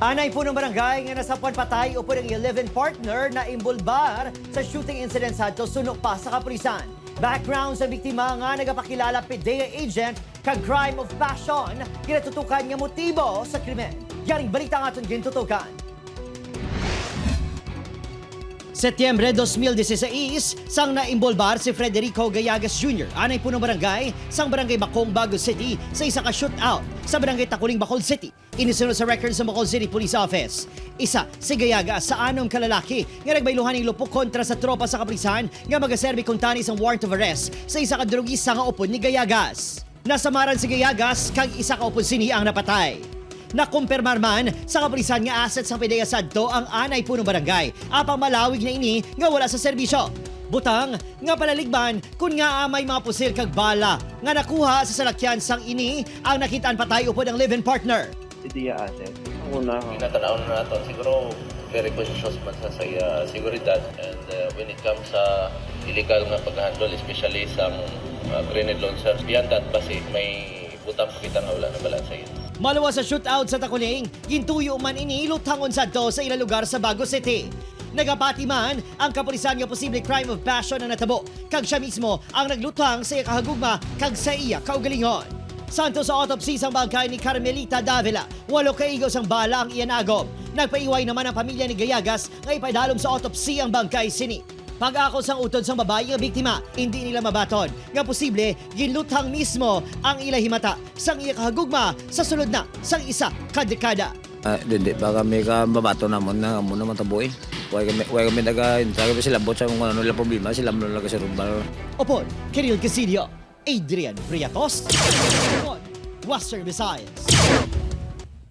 Anay punong barangay nga nasapwan patay upod ang 11 partner na naimbolbar sa shooting incident sadto suno pa sa kapulisan. Background sa biktima nga nagapakilala PDEA agent kag crime of passion, ginatutukan nga motibo sa krimen. Yaring balita nga itong ginatutukan. Setyembre 2016, sang naimbolbar si Frederico Gallagas Jr., anay punong barangay, sang barangay Bacong, Bago City, sa isa ka shootout sa barangay Takuling, Bacol City. Inisunod sa records sa Bacol City Police Office. Isa, si Gallagas sa 6 kalalaki nga nagbayluhan ng lupok kontra sa tropa sa kapulisan nga magaserbi kung tanis ang warrant of arrest sa isa ka drugista nga upod ni Gallagas. Nasamaran si Gallagas kag isa ka upod sini ang napatay. Nakumpirmar man sa kapulisan nga asset sa PDEA sadto ang anay punong barangay apang malawig na ini nga wala sa serbisyo. Butang nga palaligban kun nga may mga pusil kag bala nga nakuha sa salakyan sang ini ang nakitaan patay upod ang live-in partner. PDEA asset. Ang una, Pinatanaw na nato siguro very conscious man sa seguridad and when it comes sa illegal nga pag-handle especially sa grenade launchers beyond that basi may butang pakita nga wala na balansa yun. Malawa sa shootout sa Takuling, gintuyo man ini luthangon sadto sa ilang lugar sa Bago City. Nagapati man ang kapulisan nga posible crime of passion na natabo kag siya mismo ang nagluthang sa iya kahagugma kag sa iya kaugalingon. Santo sa autopsy sang bangkay ni Carmelita Davila, 8 kaigos ang bala ang iyan agom. Nagpaiway naman ang pamilya ni Gallagas nga ipadalom sa autopsy ang bangkay sini. Pag-ako sang utod sang babae nga biktima, hindi nila mabaton. Nga posible, ginluthang mismo ang ilahimata sang iya kahagugma sa sulod na sang isa kadekada. Hindi ba kami ka mabato namon na amo naman taboy. Huwag kami nag-intag sila bot sa kung ano nila problema, sila mo lang kasi rumbal. Upod, Kiril Casilio, Adrian Priatos, Western Visayas.